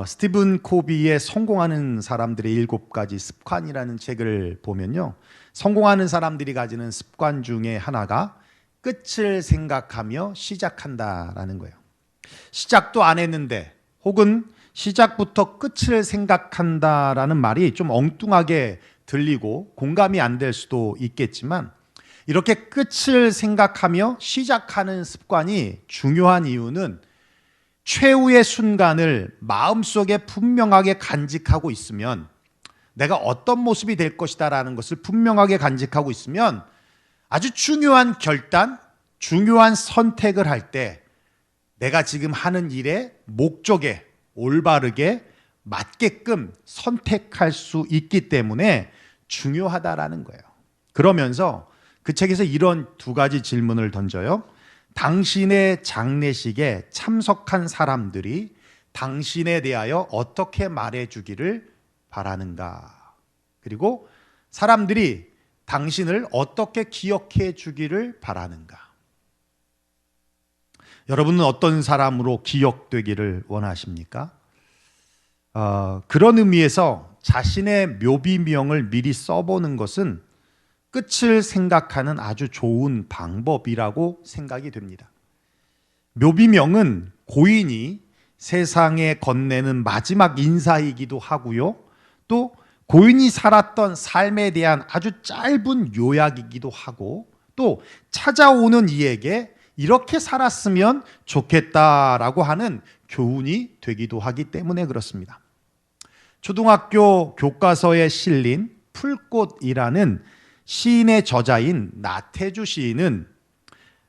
스티븐 코비의 성공하는 사람들의 7가지 습관이라는 책을 보면요, 성공하는 사람들이 가지는 습관 중에 하나가 끝을 생각하며 시작한다라는 거예요. 시작도 안 했는데, 혹은 시작부터 끝을 생각한다라는 말이 좀 엉뚱하게 들리고 공감이 안 될 수도 있겠지만, 이렇게 끝을 생각하며 시작하는 습관이 중요한 이유는 최후의 순간을 마음속에 분명하게 간직하고 있으면, 내가 어떤 모습이 될 것이다 라는 것을 분명하게 간직하고 있으면 아주 중요한 결단, 중요한 선택을 할 때 내가 지금 하는 일의 목적에 올바르게 맞게끔 선택할 수 있기 때문에 중요하다라는 거예요. 그러면서 그 책에서 이런 2가지 질문을 던져요. 당신의 장례식에 참석한 사람들이 당신에 대하여 어떻게 말해주기를 바라는가? 그리고 사람들이 당신을 어떻게 기억해 주기를 바라는가? 여러분은 어떤 사람으로 기억되기를 원하십니까? 그런 의미에서 자신의 묘비명을 미리 써보는 것은 끝을 생각하는 아주 좋은 방법이라고 생각이 됩니다. 묘비명은 고인이 세상에 건네는 마지막 인사이기도 하고요, 또 고인이 살았던 삶에 대한 아주 짧은 요약이기도 하고, 또 찾아오는 이에게 이렇게 살았으면 좋겠다라고 하는 교훈이 되기도 하기 때문에 그렇습니다. 초등학교 교과서에 실린 풀꽃이라는 시인의 저자인 나태주 시인은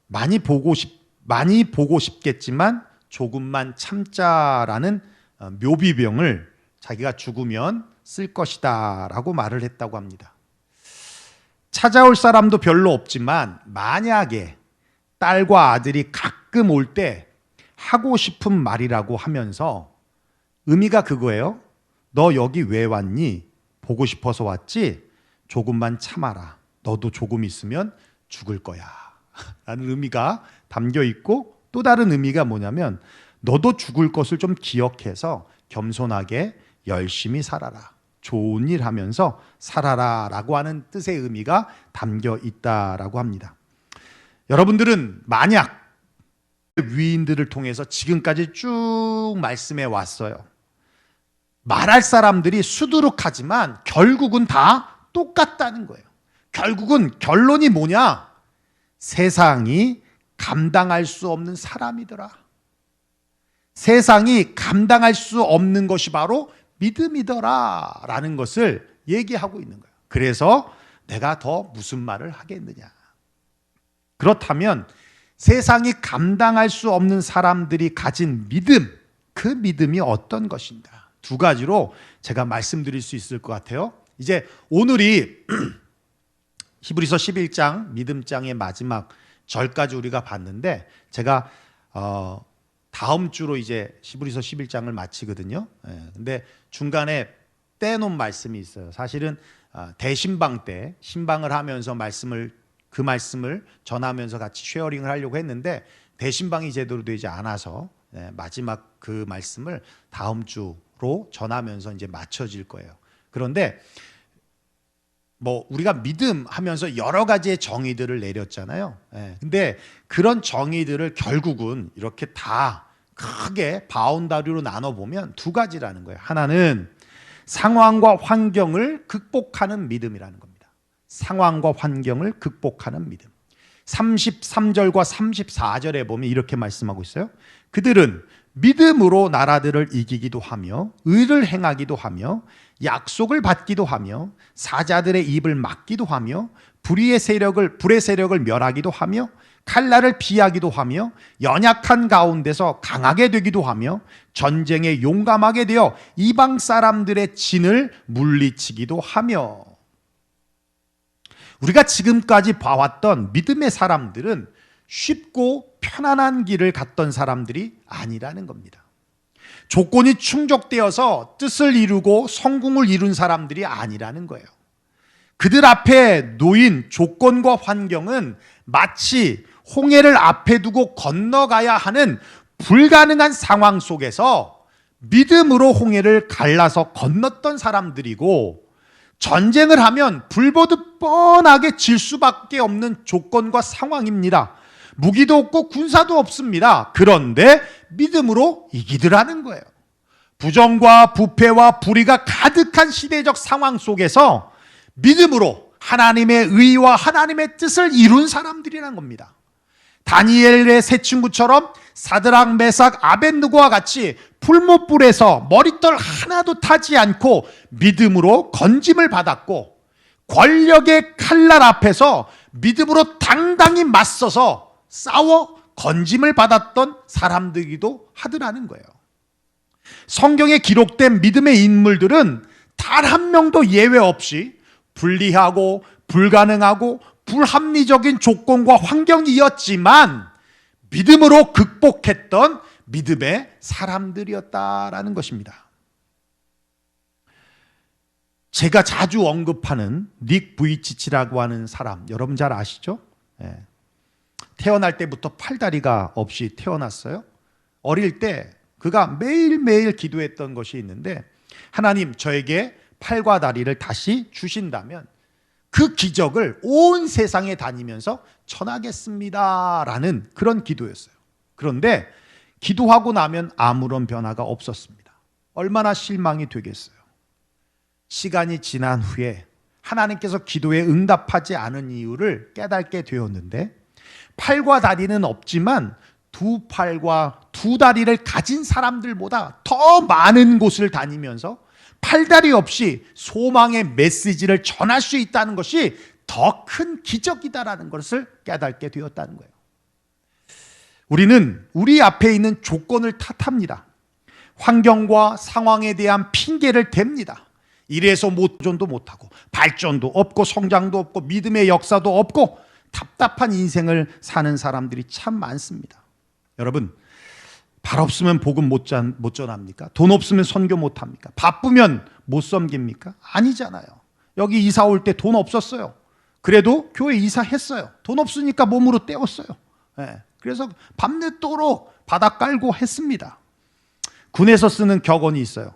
많이 보고 싶겠지만 조금만 참자라는 묘비병을 자기가 죽으면 쓸 것이다 라고 말을 했다고 합니다. 찾아올 사람도 별로 없지만 만약에 딸과 아들이 가끔 올 때 하고 싶은 말이라고 하면서, 의미가 그거예요. 너 여기 왜 왔니? 보고 싶어서 왔지? 조금만 참아라. 너도 조금 있으면 죽을 거야 라는 의미가 담겨 있고, 또 다른 의미가 뭐냐면 너도 죽을 것을 좀 기억해서 겸손하게 열심히 살아라. 좋은 일 하면서 살아라 라고 하는 뜻의 의미가 담겨 있다라고 합니다. 여러분들은 만약 위인들을 통해서 지금까지 쭉 말씀해 왔어요. 말할 사람들이 수두룩하지만 결국은 다 똑같다는 거예요. 결국은 결론이 뭐냐? 세상이 감당할 수 없는 사람이더라. 세상이 감당할 수 없는 것이 바로 믿음이더라 라는 것을 얘기하고 있는 거예요. 그래서 내가 더 무슨 말을 하겠느냐. 그렇다면 세상이 감당할 수 없는 사람들이 가진 믿음, 그 믿음이 어떤 것인가? 2가지로 제가 말씀드릴 수 있을 것 같아요. 이제 오늘이 히브리서 11장 믿음장의 마지막 절까지 우리가 봤는데, 제가 다음 주로 이제 히브리서 11장을 마치거든요. 근데 중간에 떼놓은 말씀이 있어요. 사실은 대신방 때 신방을 하면서 그 말씀을 전하면서 같이 쉐어링을 하려고 했는데 대신방이 제대로 되지 않아서 마지막 그 말씀을 다음 주로 전하면서 이제 맞춰질 거예요. 그런데 우리가 믿음 하면서 여러 가지의 정의들을 내렸잖아요. 근데 그런 정의들을 결국은 이렇게 다 크게 바운다리로 나눠보면 2가지라는 거예요. 하나는 상황과 환경을 극복하는 믿음이라는 겁니다. 상황과 환경을 극복하는 믿음. 33절과 34절에 보면 이렇게 말씀하고 있어요. 그들은 믿음으로 나라들을 이기기도 하며 의를 행하기도 하며 약속을 받기도 하며 사자들의 입을 막기도 하며 불의 세력을 멸하기도 하며 칼날을 피하기도 하며 연약한 가운데서 강하게 되기도 하며 전쟁에 용감하게 되어 이방 사람들의 진을 물리치기도 하며. 우리가 지금까지 봐왔던 믿음의 사람들은 쉽고 편안한 길을 갔던 사람들이 아니라는 겁니다. 조건이 충족되어서 뜻을 이루고 성공을 이룬 사람들이 아니라는 거예요. 그들 앞에 놓인 조건과 환경은 마치 홍해를 앞에 두고 건너가야 하는 불가능한 상황 속에서 믿음으로 홍해를 갈라서 건넜던 사람들이고, 전쟁을 하면 불보듯 뻔하게 질 수밖에 없는 조건과 상황입니다. 무기도 없고 군사도 없습니다. 그런데 믿음으로 이기더라는 거예요. 부정과 부패와 불의가 가득한 시대적 상황 속에서 믿음으로 하나님의 의와 하나님의 뜻을 이룬 사람들이란 겁니다. 다니엘의 세 친구처럼 사드락, 메삭, 아벳느고와 같이 풀무불에서 머리털 하나도 타지 않고 믿음으로 건짐을 받았고, 권력의 칼날 앞에서 믿음으로 당당히 맞서서 싸워 건짐을 받았던 사람들이기도 하더라는 거예요. 성경에 기록된 믿음의 인물들은 단 한 명도 예외 없이 불리하고 불가능하고 불합리적인 조건과 환경이었지만 믿음으로 극복했던 믿음의 사람들이었다라는 것입니다. 제가 자주 언급하는 닉 부이치치라고 하는 사람, 여러분 잘 아시죠? 태어날 때부터 팔다리가 없이 태어났어요. 어릴 때 그가 매일매일 기도했던 것이 있는데, 하나님 저에게 팔과 다리를 다시 주신다면 그 기적을 온 세상에 다니면서 전하겠습니다라는 그런 기도였어요. 그런데 기도하고 나면 아무런 변화가 없었습니다. 얼마나 실망이 되겠어요. 시간이 지난 후에 하나님께서 기도에 응답하지 않은 이유를 깨닫게 되었는데, 팔과 다리는 없지만 두 팔과 두 다리를 가진 사람들보다 더 많은 곳을 다니면서 팔다리 없이 소망의 메시지를 전할 수 있다는 것이 더 큰 기적이다라는 것을 깨닫게 되었다는 거예요. 우리는 우리 앞에 있는 조건을 탓합니다. 환경과 상황에 대한 핑계를 댑니다. 이래서 발전도 못하고 발전도 없고 성장도 없고 믿음의 역사도 없고 답답한 인생을 사는 사람들이 참 많습니다. 여러분, 발 없으면 복음 못 전합니까? 돈 없으면 선교 못 합니까? 바쁘면 못 섬깁니까? 아니잖아요. 여기 이사 올 때 돈 없었어요. 그래도 교회 이사했어요. 돈 없으니까 몸으로 때웠어요. 그래서 밤늦도록 바닥 깔고 했습니다. 군에서 쓰는 격언이 있어요.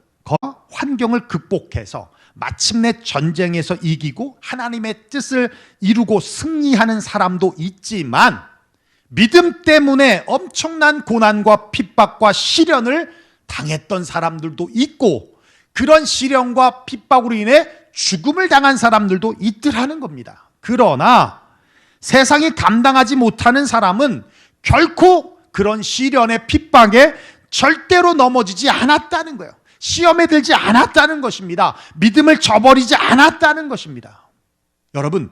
환경을 극복해서 마침내 전쟁에서 이기고 하나님의 뜻을 이루고 승리하는 사람도 있지만, 믿음 때문에 엄청난 고난과 핍박과 시련을 당했던 사람들도 있고, 그런 시련과 핍박으로 인해 죽음을 당한 사람들도 있더라는 겁니다. 그러나 세상이 감당하지 못하는 사람은 결코 그런 시련의 핍박에 절대로 넘어지지 않았다는 거예요. 시험에 들지 않았다는 것입니다. 믿음을 저버리지 않았다는 것입니다. 여러분,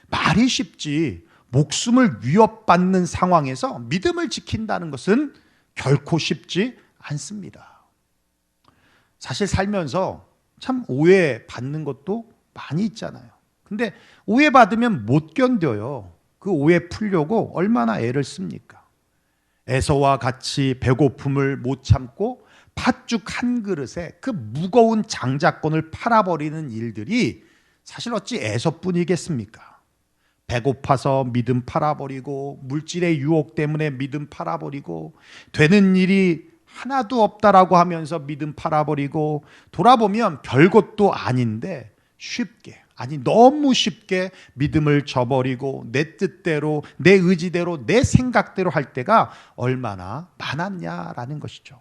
말이 쉽지 목숨을 위협받는 상황에서 믿음을 지킨다는 것은 결코 쉽지 않습니다. 사실 살면서 참 오해받는 것도 많이 있잖아요. 근데 오해받으면 못 견뎌요. 그 오해 풀려고 얼마나 애를 씁니까? 에서와 같이 배고픔을 못 참고 팥죽 한 그릇에 그 무거운 장자권을 팔아버리는 일들이 사실 어찌 에서뿐이겠습니까? 배고파서 믿음 팔아버리고, 물질의 유혹 때문에 믿음 팔아버리고, 되는 일이 하나도 없다라고 하면서 믿음 팔아버리고, 돌아보면 별것도 아닌데 쉽게, 아니 너무 쉽게 믿음을 저버리고 내 뜻대로, 내 의지대로, 내 생각대로 할 때가 얼마나 많았냐라는 것이죠.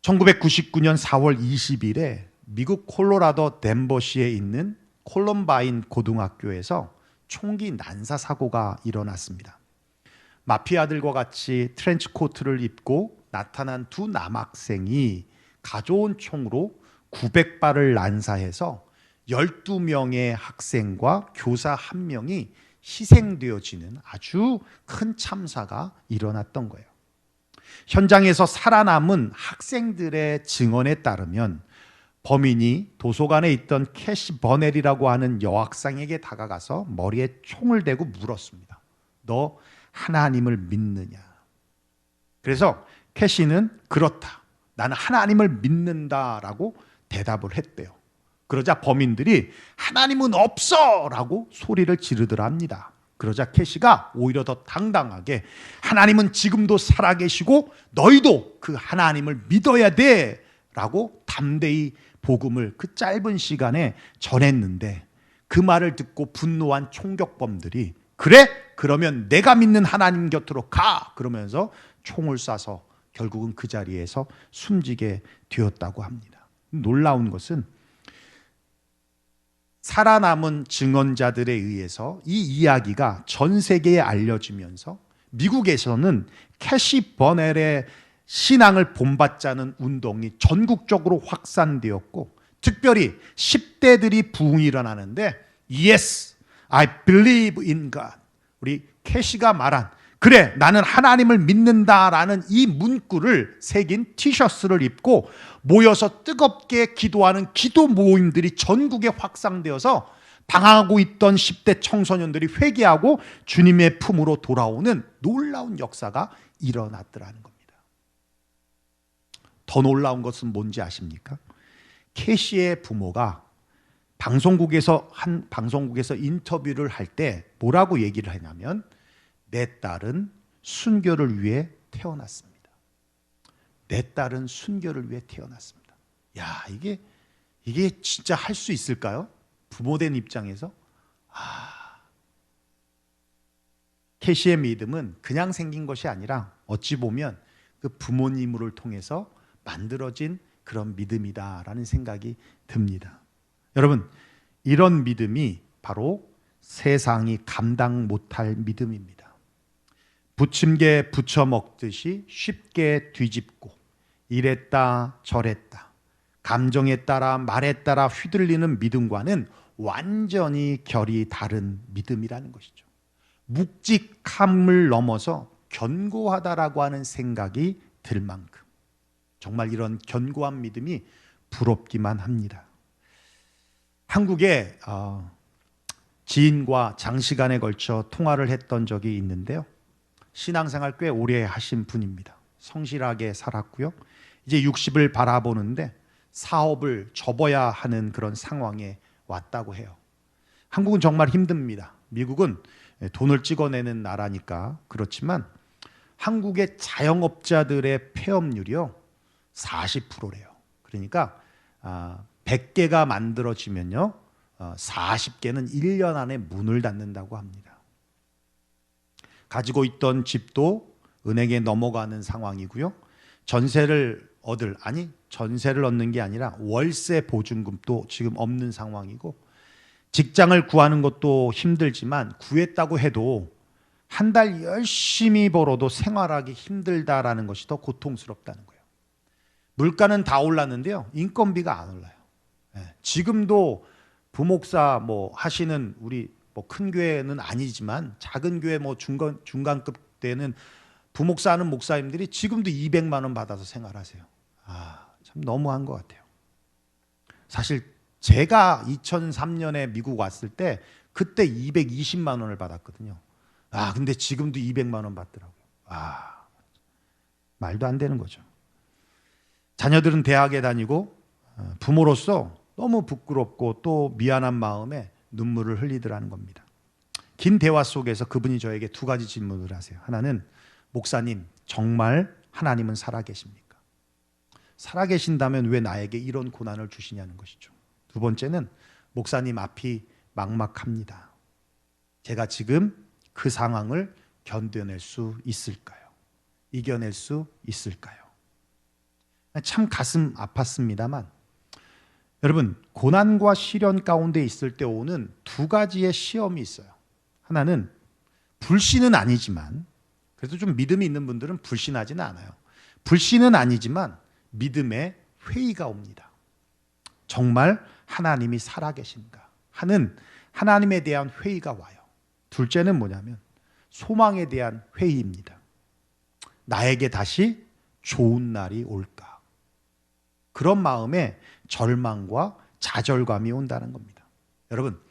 1999년 4월 20일에 미국 콜로라도 덴버시에 있는 콜럼바인 고등학교에서 총기 난사 사고가 일어났습니다. 마피아들과 같이 트렌치 코트를 입고 나타난 두 남학생이 가져온 총으로 900발을 난사해서 12명의 학생과 교사 1명이 희생되어지는 아주 큰 참사가 일어났던 거예요. 현장에서 살아남은 학생들의 증언에 따르면 범인이 도서관에 있던 캐시 버넬이라고 하는 여학생에게 다가가서 머리에 총을 대고 물었습니다. 너 하나님을 믿느냐? 그래서 캐시는 그렇다, 나는 하나님을 믿는다라고 대답을 했대요. 그러자 범인들이 하나님은 없어! 라고 소리를 지르더랍니다. 그러자 캐시가 오히려 더 당당하게 하나님은 지금도 살아계시고 너희도 그 하나님을 믿어야 돼 라고 담대히 복음을 그 짧은 시간에 전했는데, 그 말을 듣고 분노한 총격범들이 그래? 그러면 내가 믿는 하나님 곁으로 가! 그러면서 총을 쏴서 결국은 그 자리에서 숨지게 되었다고 합니다. 놀라운 것은 살아남은 증언자들에 의해서 이 이야기가 전 세계에 알려지면서 미국에서는 캐시 버넬의 신앙을 본받자는 운동이 전국적으로 확산되었고, 특별히 10대들이 부흥이 일어나는데 Yes, I believe in God. 우리 캐시가 말한 그래 나는 하나님을 믿는다라는 이 문구를 새긴 티셔츠를 입고 모여서 뜨겁게 기도하는 기도 모임들이 전국에 확산되어서 당하고 있던 10대 청소년들이 회개하고 주님의 품으로 돌아오는 놀라운 역사가 일어났더라는 겁니다. 더 놀라운 것은 뭔지 아십니까? 캐시의 부모가 방송국에서 인터뷰를 할 때 뭐라고 얘기를 하냐면, 내 딸은 순교를 위해 태어났습니다. 내 딸은 순교를 위해 태어났습니다. 야, 이게 진짜 할 수 있을까요? 부모된 입장에서. 캐시의 믿음은 그냥 생긴 것이 아니라 어찌 보면 그 부모님을 통해서 만들어진 그런 믿음이다라는 생각이 듭니다. 여러분, 이런 믿음이 바로 세상이 감당 못할 믿음입니다. 부침개 부쳐 먹듯이 쉽게 뒤집고 이랬다 저랬다 감정에 따라 말에 따라 휘둘리는 믿음과는 완전히 결이 다른 믿음이라는 것이죠. 묵직함을 넘어서 견고하다라고 하는 생각이 들 만큼 정말 이런 견고한 믿음이 부럽기만 합니다. 한국에 지인과 장시간에 걸쳐 통화를 했던 적이 있는데요. 신앙생활 꽤 오래 하신 분입니다. 성실하게 살았고요. 이제 60을 바라보는데 사업을 접어야 하는 그런 상황에 왔다고 해요. 한국은 정말 힘듭니다. 미국은 돈을 찍어내는 나라니까 그렇지만 한국의 자영업자들의 폐업률이요 40%래요. 그러니까 100개가 만들어지면요 40개는 1년 안에 문을 닫는다고 합니다. 가지고 있던 집도 은행에 넘어가는 상황이고요. 전세를 얻는 게 아니라 월세 보증금도 지금 없는 상황이고, 직장을 구하는 것도 힘들지만 구했다고 해도 한 달 열심히 벌어도 생활하기 힘들다라는 것이 더 고통스럽다는 거예요. 물가는 다 올랐는데요. 인건비가 안 올라요. 지금도 부목사 하시는 우리 큰 교회는 아니지만 작은 교회 중간급 때는 부목사 하는 목사님들이 지금도 200만 원 받아서 생활하세요. 참 너무한 것 같아요. 사실 제가 2003년에 미국 왔을 때 그때 220만 원을 받았거든요. 근데 지금도 200만 원 받더라고요. 말도 안 되는 거죠. 자녀들은 대학에 다니고 부모로서 너무 부끄럽고 또 미안한 마음에 눈물을 흘리더라는 겁니다. 긴 대화 속에서 그분이 저에게 두 가지 질문을 하세요. 하나는, 목사님, 정말 하나님은 살아계십니까? 살아계신다면 왜 나에게 이런 고난을 주시냐는 것이죠. 두 번째는, 목사님, 앞이 막막합니다. 제가 지금 그 상황을 견뎌낼 수 있을까요? 이겨낼 수 있을까요? 참 가슴 아팠습니다만, 여러분, 고난과 시련 가운데 있을 때 오는 두 가지의 시험이 있어요. 하나는 불신은 아니지만, 그래도 좀 믿음이 있는 분들은 불신하지는 않아요. 불신은 아니지만 믿음의 회의가 옵니다. 정말 하나님이 살아계신가 하는 하나님에 대한 회의가 와요. 둘째는 뭐냐면 소망에 대한 회의입니다. 나에게 다시 좋은 날이 올까? 그런 마음에 절망과 좌절감이 온다는 겁니다. 여러분,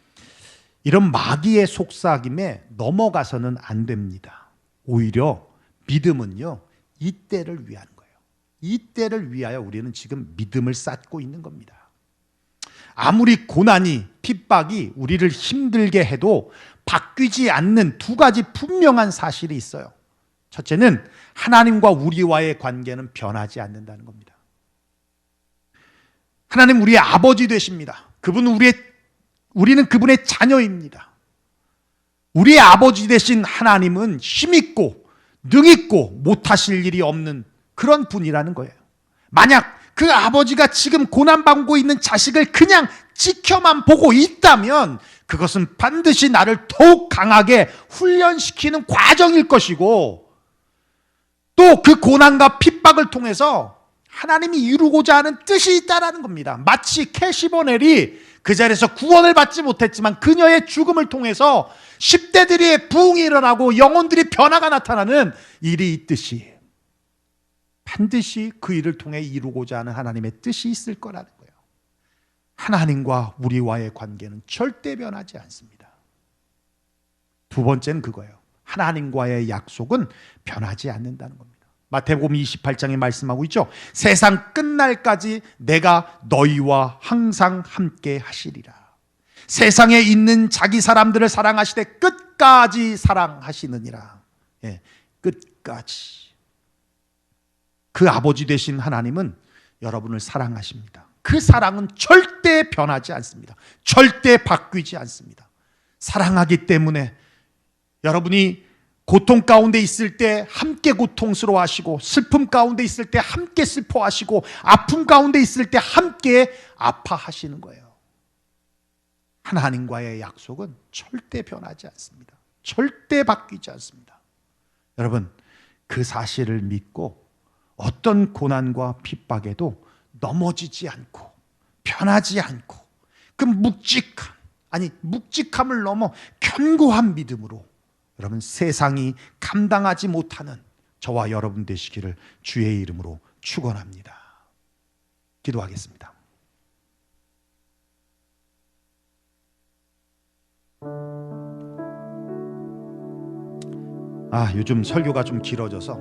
이런 마귀의 속삭임에 넘어가서는 안 됩니다. 오히려 믿음은요, 이때를 위한 거예요. 이때를 위하여 우리는 지금 믿음을 쌓고 있는 겁니다. 아무리 고난이, 핍박이 우리를 힘들게 해도 바뀌지 않는 두 가지 분명한 사실이 있어요. 첫째는 하나님과 우리와의 관계는 변하지 않는다는 겁니다. 하나님 우리의 아버지 되십니다. 우리는 그분의 자녀입니다. 우리의 아버지 되신 하나님은 힘있고 능있고 못하실 일이 없는 그런 분이라는 거예요. 만약 그 아버지가 지금 고난받고 있는 자식을 그냥 지켜만 보고 있다면 그것은 반드시 나를 더욱 강하게 훈련시키는 과정일 것이고, 또 그 고난과 핍박을 통해서 하나님이 이루고자 하는 뜻이 있다는 겁니다. 마치 캐시버넬이 그 자리에서 구원을 받지 못했지만 그녀의 죽음을 통해서 10대들의 부흥이 일어나고 영혼들이 변화가 나타나는 일이 있듯이 반드시 그 일을 통해 이루고자 하는 하나님의 뜻이 있을 거라는 거예요. 하나님과 우리와의 관계는 절대 변하지 않습니다. 두 번째는 그거예요. 하나님과의 약속은 변하지 않는다는 겁니다. 마태복음 28장에 말씀하고 있죠. 세상 끝날까지 내가 너희와 항상 함께 하시리라. 세상에 있는 자기 사람들을 사랑하시되 끝까지 사랑하시느니라. 예, 끝까지. 그 아버지 되신 하나님은 여러분을 사랑하십니다. 그 사랑은 절대 변하지 않습니다. 절대 바뀌지 않습니다. 사랑하기 때문에 여러분이 고통 가운데 있을 때 함께 고통스러워하시고, 슬픔 가운데 있을 때 함께 슬퍼하시고, 아픔 가운데 있을 때 함께 아파하시는 거예요. 하나님과의 약속은 절대 변하지 않습니다. 절대 바뀌지 않습니다. 여러분, 그 사실을 믿고 어떤 고난과 핍박에도 넘어지지 않고 변하지 않고 그 묵직함을 넘어 견고한 믿음으로 여러분 세상이 감당하지 못하는 저와 여러분 되시기를 주의 이름으로 축원합니다. 기도하겠습니다. 요즘 설교가 좀 길어져서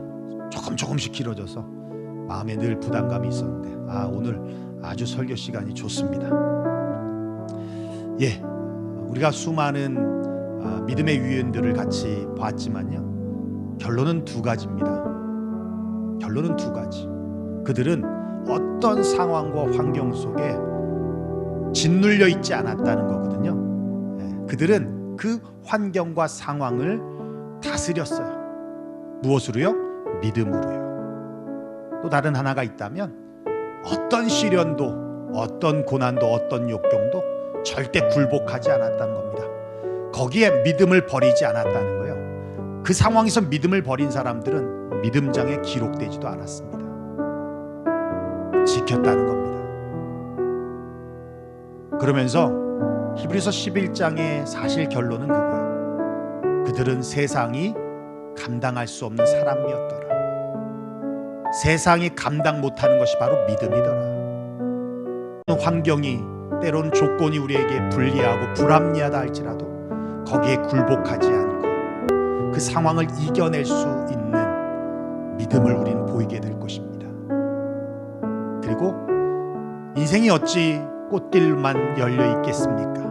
조금씩 길어져서 마음에 늘 부담감이 있었는데 오늘 아주 설교 시간이 좋습니다. 우리가 수많은 믿음의 유언들을 같이 봤지만요, 결론은 두 가지입니다. 결론은 두 가지. 그들은 어떤 상황과 환경 속에 짓눌려 있지 않았다는 거거든요. 그들은 그 환경과 상황을 다스렸어요. 무엇으로요? 믿음으로요. 또 다른 하나가 있다면 어떤 시련도, 어떤 고난도, 어떤 역경도 절대 굴복하지 않았다는 겁니다. 거기에 믿음을 버리지 않았다는 거예요. 그 상황에서 믿음을 버린 사람들은 믿음장에 기록되지도 않았습니다. 지켰다는 겁니다. 그러면서 히브리서 11장의 사실 결론은 그거예요. 그들은 세상이 감당할 수 없는 사람이었더라. 세상이 감당 못하는 것이 바로 믿음이더라. 환경이, 때로는 조건이 우리에게 불리하고 불합리하다 할지라도 거기에 굴복하지 않고 그 상황을 이겨낼 수 있는 믿음을 우리는 보이게 될 것입니다. 그리고 인생이 어찌 꽃길만 열려 있겠습니까?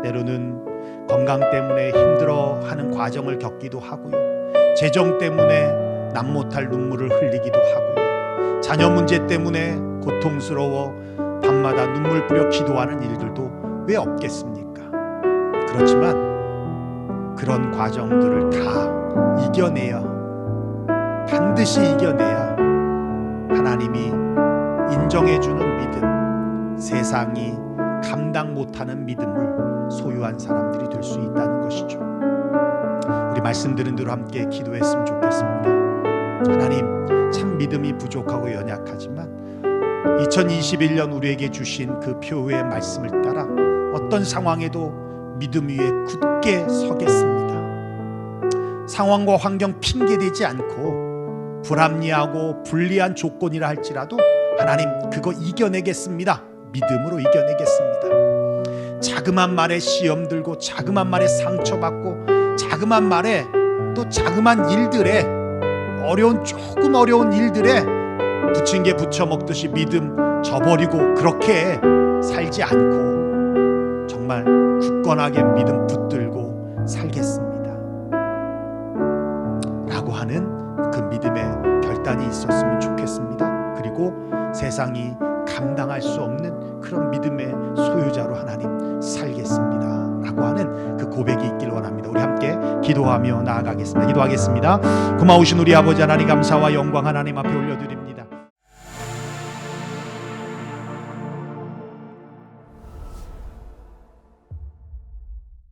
때로는 건강 때문에 힘들어하는 과정을 겪기도 하고요, 재정 때문에 남 못할 눈물을 흘리기도 하고요, 자녀 문제 때문에 고통스러워 밤마다 눈물 뿌려 기도하는 일들도 왜 없겠습니까? 그렇지만 그런 과정들을 다 이겨내야, 반드시 이겨내야 하나님이 인정해주는 믿음, 세상이 감당 못하는 믿음을 소유한 사람들이 될 수 있다는 것이죠. 우리 말씀 들은 대로 함께 기도했으면 좋겠습니다. 하나님, 참 믿음이 부족하고 연약하지만 2021년 우리에게 주신 그 표의 말씀을 따라 어떤 상황에도 믿음 위에 굳게 서겠습니다. 상황과 환경 핑계대지 않고 불합리하고 불리한 조건이라 할지라도 하나님, 그거 이겨내겠습니다. 믿음으로 이겨내겠습니다. 자그만 말에 시험 들고, 자그만 말에 상처받고, 자그만 말에 또 자그만 일들에, 조금 어려운 일들에 부침개 부쳐 먹듯이 믿음 저버리고 그렇게 살지 않고 정말 굳건하게 믿음 붙들고 살겠습니다 라고 하는 그 믿음의 결단이 있었으면 좋겠습니다. 그리고 세상이 감당할 수 없는 그런 믿음의 소유자로 하나님 살겠습니다 라고 하는 그 고백이 있길 원합니다. 우리 함께 기도하며 나아가겠습니다. 기도하겠습니다. 고마우신 우리 아버지 하나님, 감사와 영광 하나님 앞에 올려드립니다.